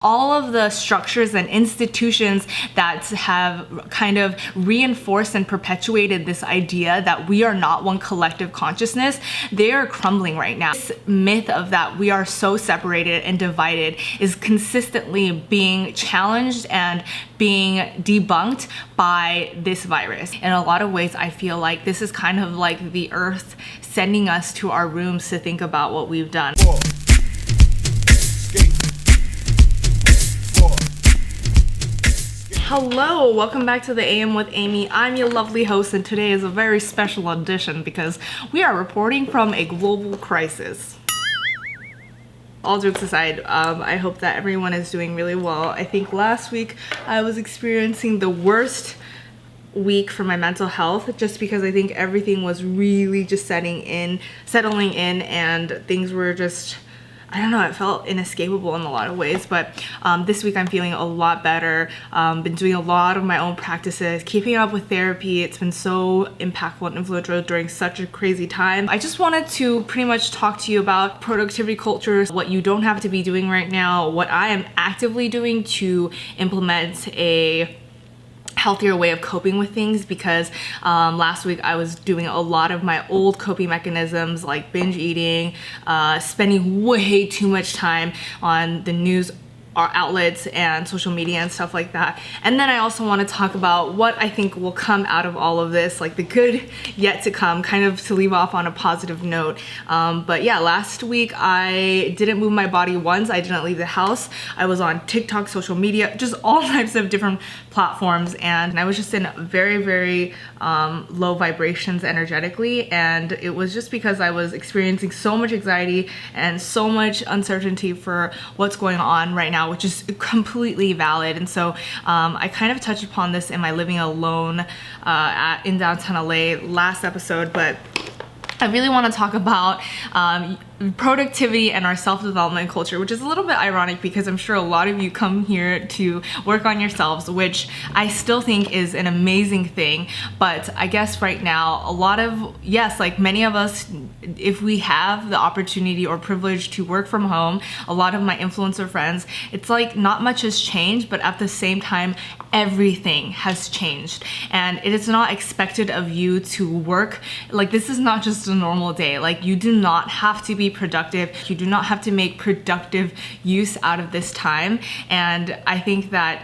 All of the structures and institutions that have kind of reinforced and perpetuated this idea that we are not one collective consciousness, they are crumbling right now. This myth of that we are so separated and divided is consistently being challenged and being debunked by this virus. In a lot of ways, I feel like this is kind of like the earth sending us to our rooms to think about what we've done. Hello, welcome back to the AM with Amy. I'm your lovely host, and today is a very special edition because we are reporting from a global crisis. All jokes aside, I hope that everyone is doing really well. I think last week I was experiencing the worst week for my mental health just because I think everything was really just settling in and things were just, I don't know, it felt inescapable in a lot of ways, but this week I'm feeling a lot better. Been doing a lot of my own practices, keeping up with therapy. It's been so impactful and influential during such a crazy time. I just wanted to pretty much talk to you about productivity cultures, what you don't have to be doing right now, what I am actively doing to implement a healthier way of coping with things, because last week I was doing a lot of my old coping mechanisms like binge eating, spending way too much time on the news outlets and social media and stuff like that. And then I also want to talk about what I think will come out of all of this, like the good yet to come, kind of to leave off on a positive note. But yeah, last week I didn't move my body once. I didn't leave the house. I was on TikTok, social media, just all types of different platforms, and I was just in very low vibrations energetically, and it was just because I was experiencing so much anxiety and so much uncertainty for what's going on right now, which is completely valid. And so I kind of touched upon this in my living alone in downtown LA last episode, but I really want to talk about productivity and our self-development culture, which is a little bit ironic because I'm sure a lot of you come here to work on yourselves, which I still think is an amazing thing. But I guess right now, a lot of, yes, like many of us, if we have the opportunity or privilege to work from home, a lot of my influencer friends, it's like not much has changed, but at the same time, everything has changed. And it is not expected of you to work. Like, this is not just a normal day. Like, you do not have to be productive. You do not have to make productive use out of this time. And I think that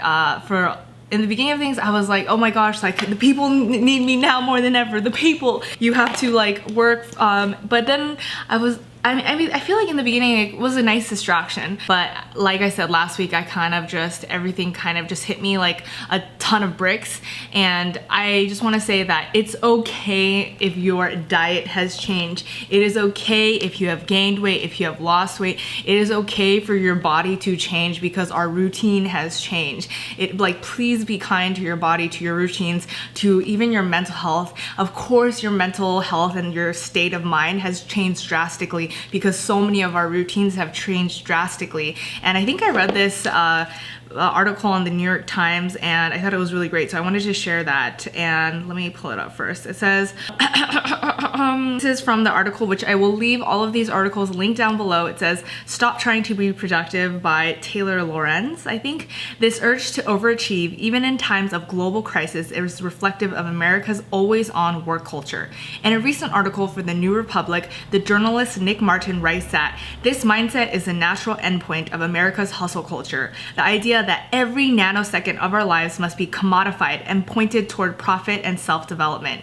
in the beginning of things, I was like, oh my gosh, like the people need me now more than ever. The people, you have to like work. But then I feel like in the beginning it was a nice distraction, but like I said last week, everything kind of just hit me like a ton of bricks. And I just want to say that it's okay if your diet has changed. It is okay if you have gained weight, if you have lost weight. It is okay for your body to change because our routine has changed. Please be kind to your body, to your routines, to even your mental health. Of course, your mental health and your state of mind has changed drastically, because so many of our routines have changed drastically. And I think I read this article on the New York Times, and I thought it was really great, so I wanted to share that. And let me pull it up first. It says, this is from the article, which I will leave all of these articles linked down below. It says, "Stop Trying to Be Productive" by Taylor Lorenz. I think this urge to overachieve, even in times of global crisis, is reflective of America's always-on work culture. In a recent article for the New Republic, the journalist Nick Martin writes that this mindset is a natural endpoint of America's hustle culture. The idea that every nanosecond of our lives must be commodified and pointed toward profit and self-development.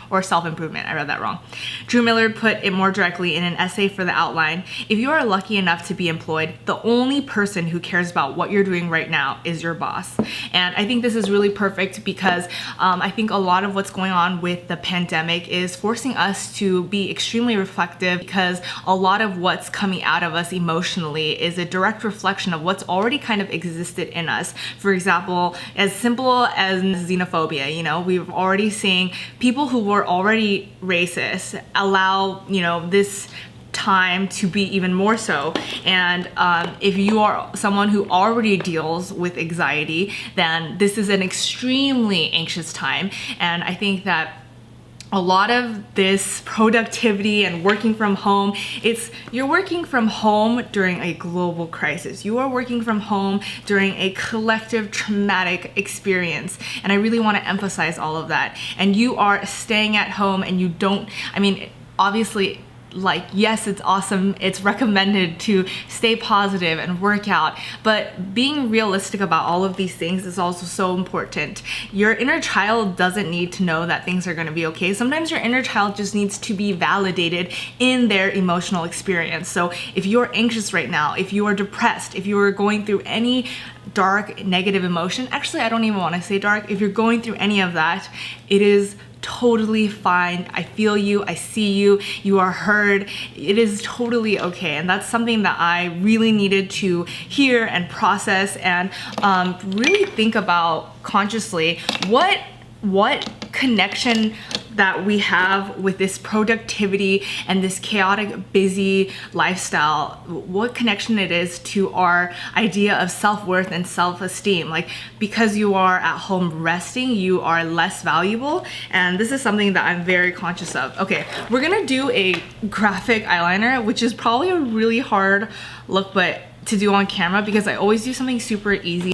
Or self-improvement, I read that wrong. Drew Miller put it more directly in an essay for The Outline. If you are lucky enough to be employed, the only person who cares about what you're doing right now is your boss. And I think this is really perfect because I think a lot of what's going on with the pandemic is forcing us to be extremely reflective, because a lot of what's coming out of us emotionally is a direct reflection of what's already kind of existed in us. For example, as simple as xenophobia, we've already seen people who were already racist allow, this time to be even more so. And if you are someone who already deals with anxiety, then this is an extremely anxious time. And I think that a lot of this productivity and working from home, you're working from home during a global crisis. You are working from home during a collective traumatic experience. And I really want to emphasize all of that. And you are staying at home and you don't, I mean, obviously, like, yes, it's awesome, it's recommended to stay positive and work out, but being realistic about all of these things is also so important. Your inner child doesn't need to know that things are going to be okay. Sometimes your inner child just needs to be validated in their emotional experience. So if you're anxious right now, if you are depressed, if you are going through any dark negative emotion, actually I don't even want to say dark, if you're going through any of that, it is totally fine. I feel you, I see you, you are heard. It is totally okay. And that's something that I really needed to hear and process and really think about consciously. What connection that we have with this productivity and this chaotic, busy lifestyle, what connection it is to our idea of self-worth and self-esteem. Like, because you are at home resting, you are less valuable. And this is something that I'm very conscious of. Okay, we're gonna do a graphic eyeliner, which is probably a really hard look but to do on camera because I always do something super easy.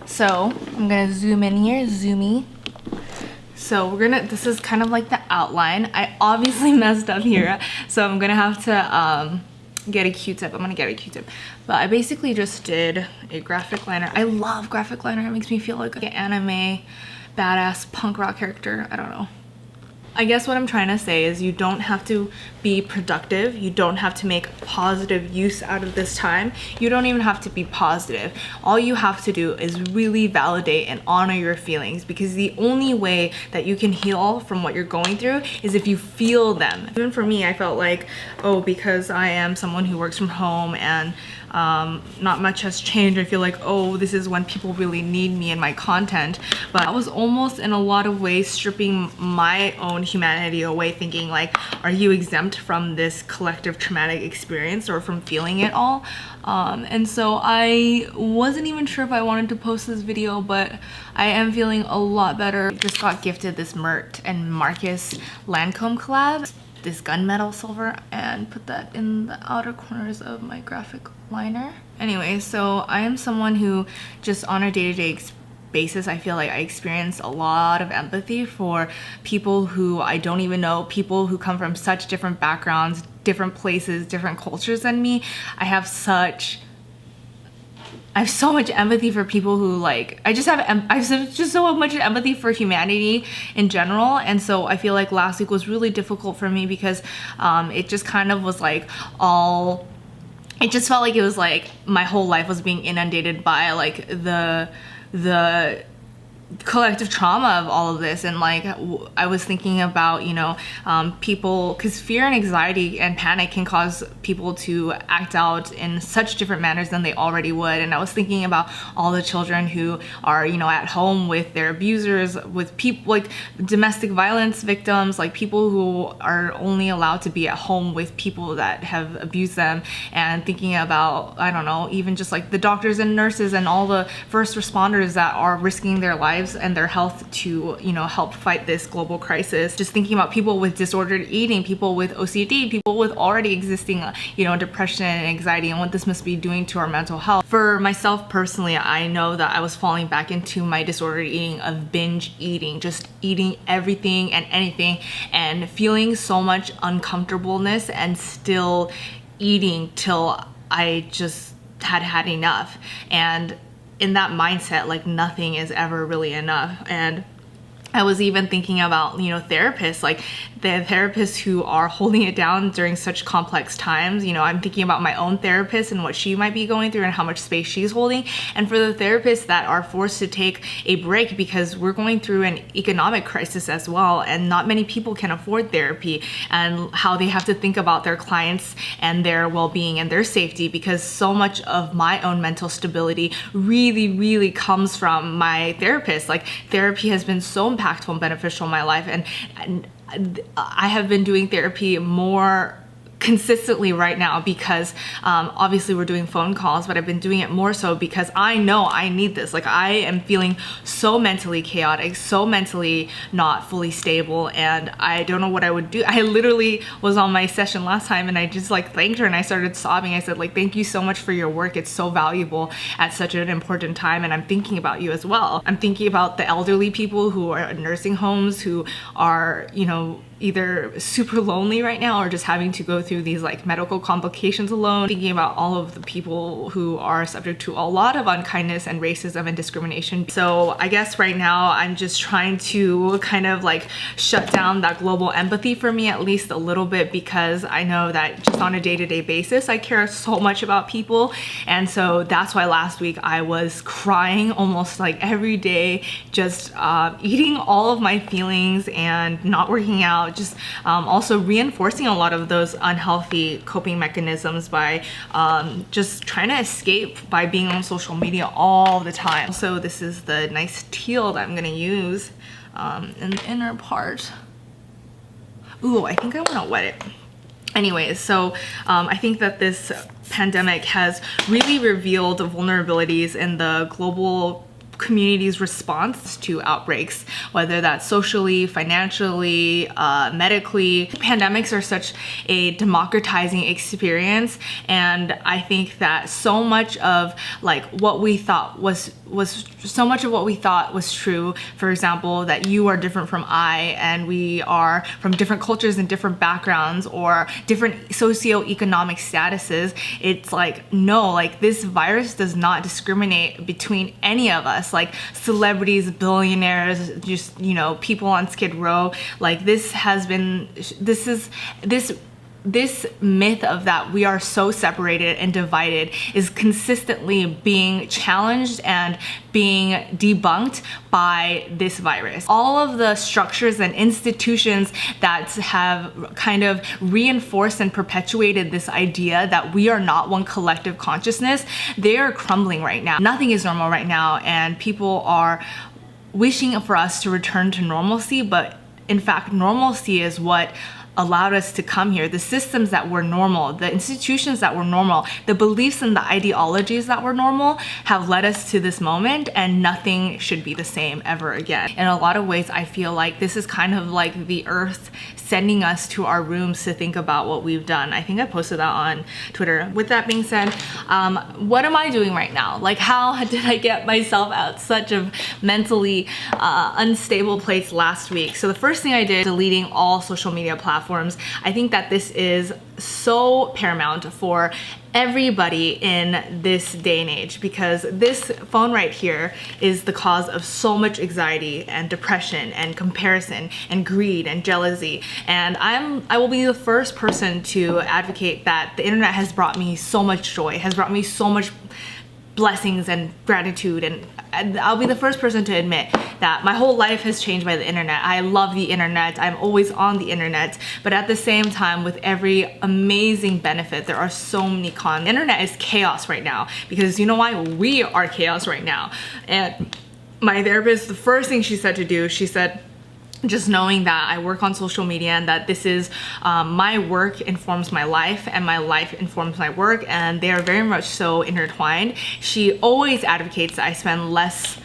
So I'm gonna zoom in here, zoomy. So this is kind of like the outline. I obviously messed up here, so I'm gonna have to get a Q-tip. I'm gonna get a Q-tip. But I basically just did a graphic liner. I love graphic liner. It makes me feel like an anime badass punk rock character. I don't know. I guess what I'm trying to say is you don't have to be productive. You don't have to make positive use out of this time. You don't even have to be positive. All you have to do is really validate and honor your feelings, because the only way that you can heal from what you're going through is if you feel them. Even for me, I felt like, oh, because I am someone who works from home and not much has changed, I feel like, oh, this is when people really need me and my content. But I was almost in a lot of ways stripping my own humanity away, thinking like, are you exempt from this collective traumatic experience or from feeling it all? And so I wasn't even sure if I wanted to post this video, but I am feeling a lot better. Just got gifted this Mert and Marcus Lancome collab, this gunmetal silver, and put that in the outer corners of my graphic liner. Anyway, so I am someone who just on a day-to-day basis, I feel like I experience a lot of empathy for people who I don't even know, people who come from such different backgrounds, different places, different cultures than me. I have so much empathy for people who like, I have just so much empathy for humanity in general. And so I feel like last week was really difficult for me because it just kind of was like it just felt like it was like my whole life was being inundated by like the collective trauma of all of this. And like I was thinking about, you know, people, because fear and anxiety and panic can cause people to act out in such different manners than they already would. And I was thinking about all the children who are, you know, at home with their abusers, with people like domestic violence victims, like people who are only allowed to be at home with people that have abused them, and thinking about, I don't know, even just like the doctors and nurses and all the first responders that are risking their lives and their health to, you know, help fight this global crisis. Just thinking about people with disordered eating, people with OCD, people with already existing, you know, depression and anxiety, and what this must be doing to our mental health. For myself personally, I know that I was falling back into my disordered eating of binge eating, just eating everything and anything and feeling so much uncomfortableness and still eating till I just had enough. And in that mindset, like nothing is ever really enough. And I was even thinking about, you know, therapists, like the therapists who are holding it down during such complex times. You know, I'm thinking about my own therapist and what she might be going through and how much space she's holding. And for the therapists that are forced to take a break because we're going through an economic crisis as well, and not many people can afford therapy, and how they have to think about their clients and their well-being and their safety, because so much of my own mental stability really comes from my therapist. Like therapy has been so impactful and beneficial in my life, and I have been doing therapy more consistently right now because obviously we're doing phone calls, but I've been doing it more so because I know I need this. Like, I am feeling so mentally chaotic, so mentally not fully stable, and I don't know what I would do. I literally was on my session last time and I just like thanked her and I started sobbing. I said, like, thank you so much for your work. It's so valuable at such an important time, and I'm thinking about you as well. I'm thinking about the elderly people who are in nursing homes, who are, you know, either super lonely right now or just having to go through these like medical complications alone. Thinking about all of the people who are subject to a lot of unkindness and racism and discrimination. So I guess right now I'm just trying to kind of like shut down that global empathy for me at least a little bit, because I know that just on a day-to-day basis I care so much about people. And so that's why last week I was crying almost like every day, just eating all of my feelings and not working out, just also reinforcing a lot of those unhealthy coping mechanisms by just trying to escape by being on social media all the time. So this is the nice teal that I'm gonna use in the inner part. Ooh, I think I want to wet it. Anyways, so I think that this pandemic has really revealed vulnerabilities in the global community's response to outbreaks, whether that's socially, financially, medically. Pandemics are such a democratizing experience, and I think that so much of like what we thought was so much of what we thought was true. For example, that you are different from I, and we are from different cultures and different backgrounds or different socioeconomic statuses. It's like, no, like this virus does not discriminate between any of us. Like celebrities, billionaires, just, you know, people on Skid Row. Like this myth of that we are so separated and divided is consistently being challenged and being debunked by this virus. All of the structures and institutions that have kind of reinforced and perpetuated this idea that we are not one collective consciousness, they are crumbling right now. Nothing is normal right now, and people are wishing for us to return to normalcy, but in fact, normalcy is what allowed us to come here. The systems that were normal, the institutions that were normal, the beliefs and the ideologies that were normal have led us to this moment, and nothing should be the same ever again. In a lot of ways, I feel like this is kind of like the earth sending us to our rooms to think about what we've done. I think I posted that on Twitter. With that being said, what am I doing right now? Like, how did I get myself out such a mentally unstable place last week? So the first thing I did, deleting all social media platforms. I think that this is so paramount for everybody in this day and age, because this phone right here is the cause of so much anxiety and depression and comparison and greed and jealousy. And I will be the first person to advocate that the internet has brought me so much joy, has brought me so much blessings and gratitude, and I'll be the first person to admit that my whole life has changed by the internet. I love the internet. I'm always on the internet, but at the same time, with every amazing benefit, there are so many cons. The internet is chaos right now, because you know why? We are chaos right now. And my therapist, the first thing she said to do, she said, just knowing that I work on social media and that this is my work informs my life and my life informs my work, and they are very much so intertwined. She always advocates that I spend less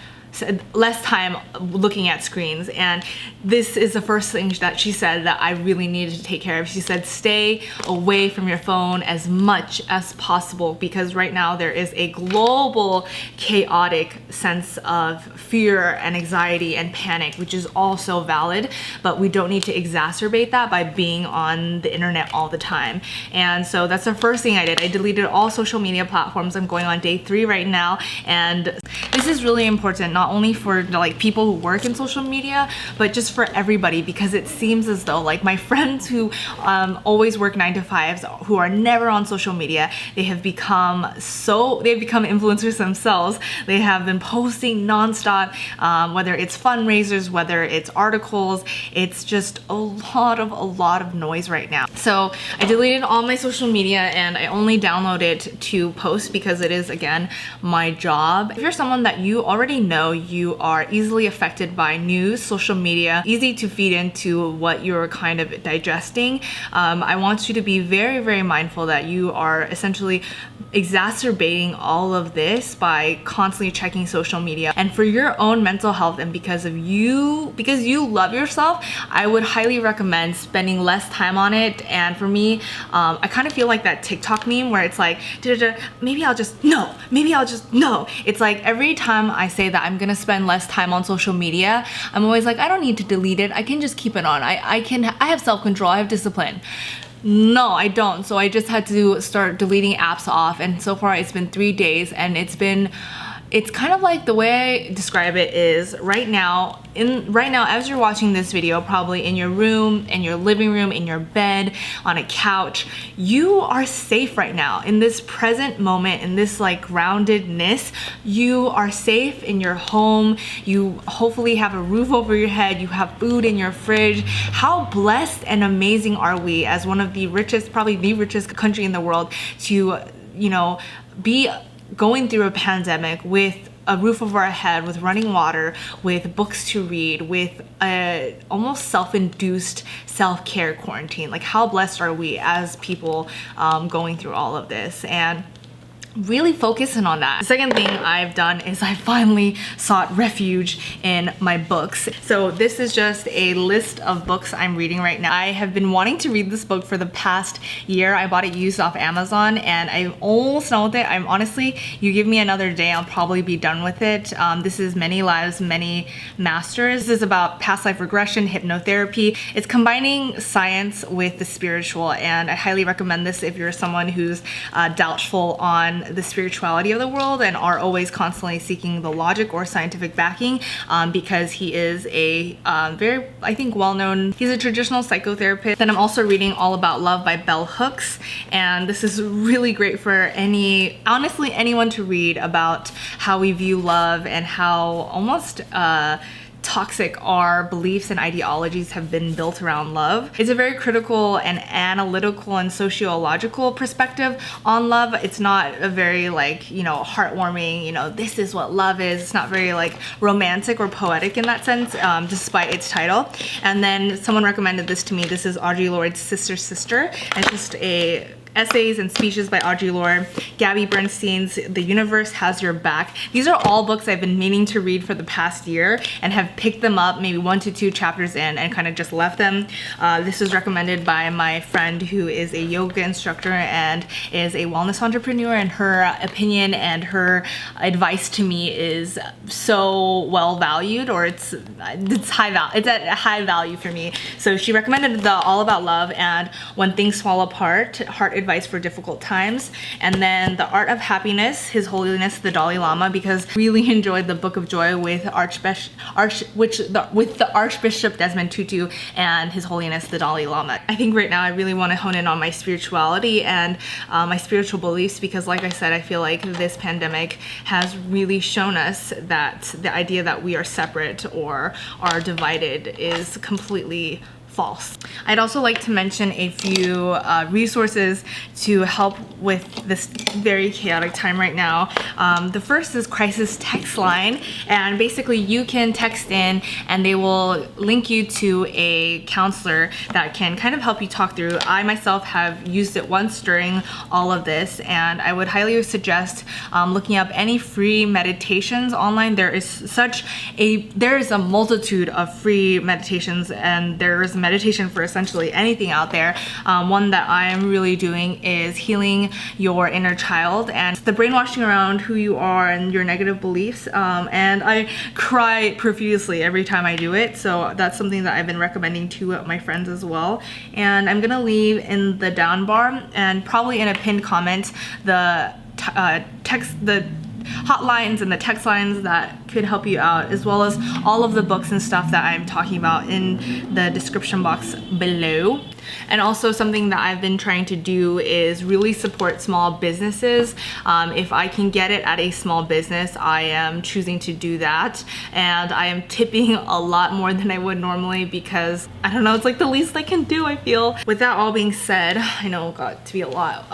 time looking at screens, and this is the first thing that she said that I really needed to take care of. She said, stay away from your phone as much as possible, because right now there is a global chaotic sense of fear and anxiety and panic, which is also valid, but we don't need to exacerbate that by being on the internet all the time. And so that's the first thing I did. I deleted all social media platforms. I'm going on day 3 right now, and this is really important, not only for like people who work in social media, but just for everybody, because it seems as though like my friends who always work 9 to 5s, who are never on social media, they've become influencers themselves. They have been posting nonstop, whether it's fundraisers, whether it's articles. It's just a lot of noise right now. So I deleted all my social media and I only download it to post, because it is, again, my job. If you're someone someone that you already know you are easily affected by news, social media, easy to feed into what you're kind of digesting, I want you to be very, very mindful that you are essentially exacerbating all of this by constantly checking social media. And for your own mental health and because you love yourself, I would highly recommend spending less time on it. And for me, I kind of feel like that TikTok meme where it's like, maybe I'll just no. It's like every time I say that I'm gonna spend less time on social media, I'm always like, I don't need to delete it. I can just keep it on. I have self-control, I have discipline. No, I don't. So I just had to start deleting apps off, and so far it's been 3 days, and it's kind of like, the way I describe it is right now as you're watching this video, probably in your room, in your living room, in your bed, on a couch, you are safe right now in this present moment, in this like groundedness. You are safe in your home. You hopefully have a roof over your head. You have food in your fridge. How blessed and amazing are we as one of the richest, probably the richest country in the world to, be going through a pandemic with a roof over our head, with running water, with books to read, with a almost self-induced self-care quarantine. Like, how blessed are we as people going through all of this? And really focusing on that. The second thing I've done is I finally sought refuge in my books. So this is just a list of books I'm reading right now. I have been wanting to read this book for the past year. I bought it used off Amazon and I'm almost done with it. I'm honestly, you give me another day, I'll probably be done with it. This is Many Lives, Many Masters. This is about past life regression, hypnotherapy. It's combining science with the spiritual, and I highly recommend this if you're someone who's doubtful on the spirituality of the world and are always constantly seeking the logic or scientific backing, because he is a very, I think, well-known, he's a traditional psychotherapist. Then I'm also reading All About Love by Bell Hooks, and this is really great for honestly anyone to read about how we view love and how almost toxic our beliefs and ideologies have been built around love. It's a very critical and analytical and sociological perspective on love. It's not a very heartwarming, this is what love is. It's not very romantic or poetic in that sense, despite its title. And then someone recommended this to me. This is Audre Lorde's Sister. It's just a essays and speeches by Audre Lorde, Gabby Bernstein's The Universe Has Your Back. These are all books I've been meaning to read for the past year and have picked them up maybe 1 to 2 chapters in and kind of just left them. This was recommended by my friend who is a yoga instructor and is a wellness entrepreneur, and her opinion and her advice to me is so well valued, or it's high value. It's at a high value for me. So she recommended the All About Love and When Things Fall Apart, Heart Advice for Difficult Times, and then The Art of Happiness, His Holiness the Dalai Lama, because I really enjoyed the Book of Joy with the Archbishop Desmond Tutu and His Holiness the Dalai Lama. I think right now I really want to hone in on my spirituality and my spiritual beliefs, because like I said, I feel like this pandemic has really shown us that the idea that we are separate or are divided is completely false. I'd also like to mention a few resources to help with this very chaotic time right now. The first is Crisis Text Line, and basically you can text in and they will link you to a counselor that can kind of help you talk through. I myself have used it once during all of this, and I would highly suggest looking up any free meditations online. There is a multitude of free meditations, and there is meditation for essentially anything out there. One that I am really doing is healing your inner child and the brainwashing around who you are and your negative beliefs, and I cry profusely every time I do it, so that's something that I've been recommending to my friends as well. And I'm gonna leave in the down bar and probably in a pinned comment the hotlines and the text lines that could help you out, as well as all of the books and stuff that I'm talking about in the description box below. And also something that I've been trying to do is really support small businesses. If I can get it at a small business, I am choosing to do that. And I am tipping a lot more than I would normally because, I don't know, it's like the least I can do, I feel. With that all being said, I know it got to be a lot.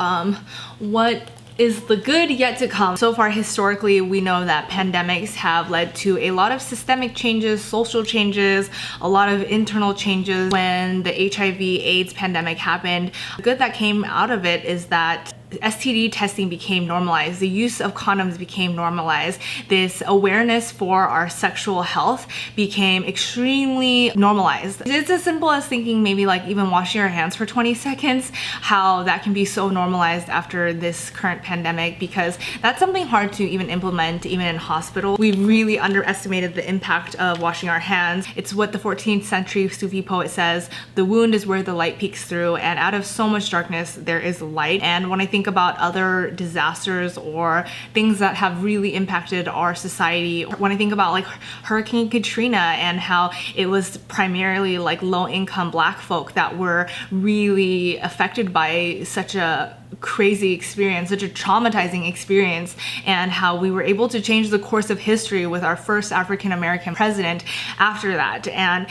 What is the good yet to come? So far historically, we know that pandemics have led to a lot of systemic changes, social changes, a lot of internal changes. When the HIV/AIDS pandemic happened, the good that came out of it is that STD testing became normalized. The use of condoms became normalized. This awareness for our sexual health became extremely normalized. It's as simple as thinking maybe like even washing your hands for 20 seconds, how that can be so normalized after this current pandemic, because that's something hard to even implement even in hospital. We really underestimated the impact of washing our hands. It's what the 14th century Sufi poet says, the wound is where the light peeks through, and out of so much darkness there is light. And when I think about other disasters or things that have really impacted our society, when I think about like Hurricane Katrina and how it was primarily like low-income Black folk that were really affected by such a crazy experience, such a traumatizing experience, and how we were able to change the course of history with our first African-American president after that. And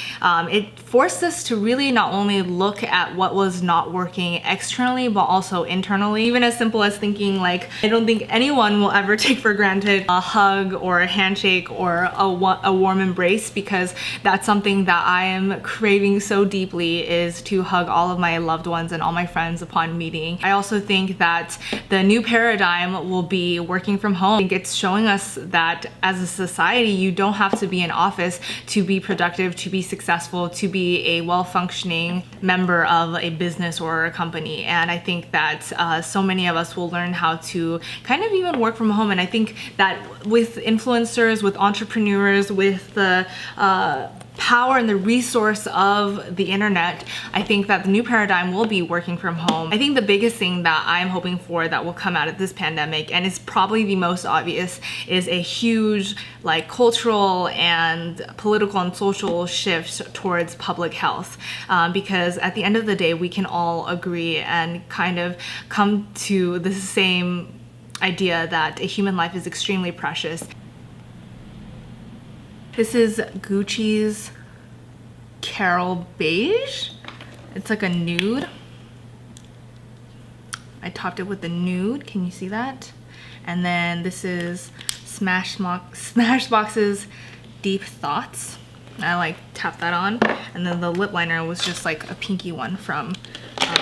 it forced us to really not only look at what was not working externally, but also internally. Even as simple as thinking like, I don't think anyone will ever take for granted a hug or a handshake or a warm embrace, because that's something that I am craving so deeply, is to hug all of my loved ones and all my friends upon meeting. I also think that the new paradigm will be working from home. I think it's showing us that as a society, you don't have to be in office to be productive, to be successful, to be a well-functioning member of a business or a company. And I think that so many of us will learn how to kind of even work from home. And I think that with influencers, with entrepreneurs, with the power and the resource of the internet, I think that the new paradigm will be working from home. I think the biggest thing that I'm hoping for that will come out of this pandemic, and is probably the most obvious, is a huge like cultural and political and social shift towards public health. Because at the end of the day, we can all agree and kind of come to the same idea that a human life is extremely precious. This is Gucci's Carol Beige. It's like a nude. I topped it with the nude. Can you see that? And then this is Smashbox's Deep Thoughts. I like tapped that on. And then the lip liner was just like a pinky one from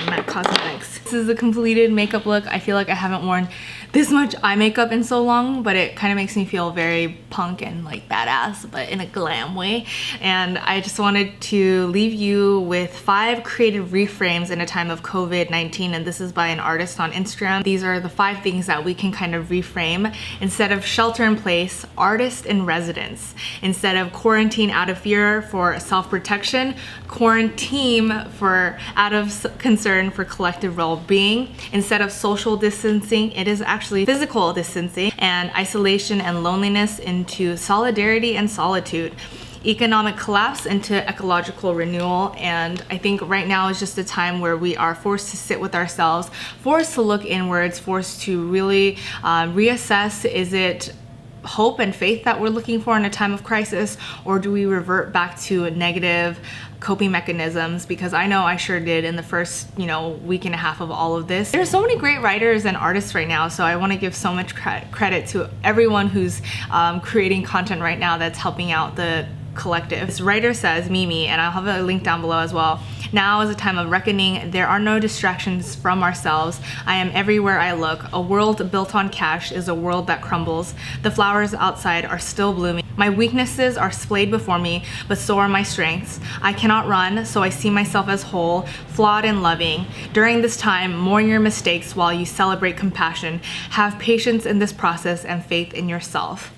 MAC Cosmetics. This is a completed makeup look. I feel like I haven't worn this much eye makeup in so long, but it kind of makes me feel very punk and like badass, but in a glam way. And I just wanted to leave you with 5 creative reframes in a time of COVID-19, and this is by an artist on Instagram. These are the 5 things that we can kind of reframe. Instead of shelter in place, artist in residence. Instead of quarantine out of fear for self-protection, quarantine for out of concern for collective well-being. Instead of social distancing, it is actually physical distancing, and isolation and loneliness into solidarity and solitude. Economic collapse into ecological renewal. And I think right now is just a time where we are forced to sit with ourselves, forced to look inwards, forced to really reassess, is it hope and faith that we're looking for in a time of crisis, or do we revert back to negative coping mechanisms? Because I know I sure did in the first, week and a half of all of this. There's so many great writers and artists right now, so I want to give so much credit to everyone who's creating content right now that's helping out the collective. This writer says, Mimi, and I'll have a link down below as well, now is a time of reckoning. There are no distractions from ourselves. I am everywhere I look. A world built on cash is a world that crumbles. The flowers outside are still blooming. My weaknesses are splayed before me, but so are my strengths. I cannot run, so I see myself as whole, flawed and loving. During this time, mourn your mistakes while you celebrate compassion. Have patience in this process and faith in yourself.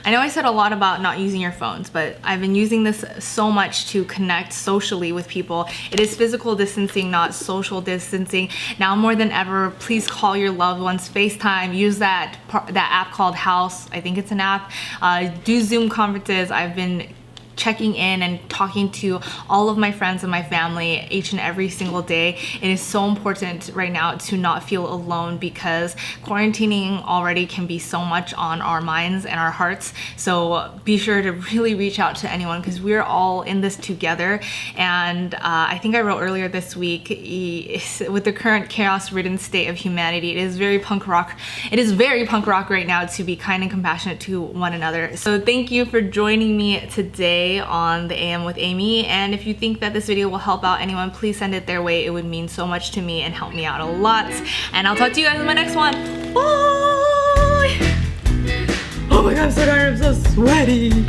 I know I said a lot about not using your phones, but I've been using this so much to connect socially with people. It is physical distancing, not social distancing. Now more than ever, please call your loved ones, FaceTime, use that app called House. I think it's an app. Do Zoom conferences. I've been checking in and talking to all of my friends and my family each and every single day. It is so important right now to not feel alone, because quarantining already can be so much on our minds and our hearts. So be sure to really reach out to anyone, because we're all in this together. And I think I wrote earlier this week, with the current chaos-ridden state of humanity, it is very punk rock right now to be kind and compassionate to one another. So thank you for joining me today on the AM with Amy, and if you think that this video will help out anyone, please send it their way. It would mean so much to me and help me out a lot. And I'll talk to you guys in my next one. Bye! Oh my god, I'm so tired, I'm so sweaty.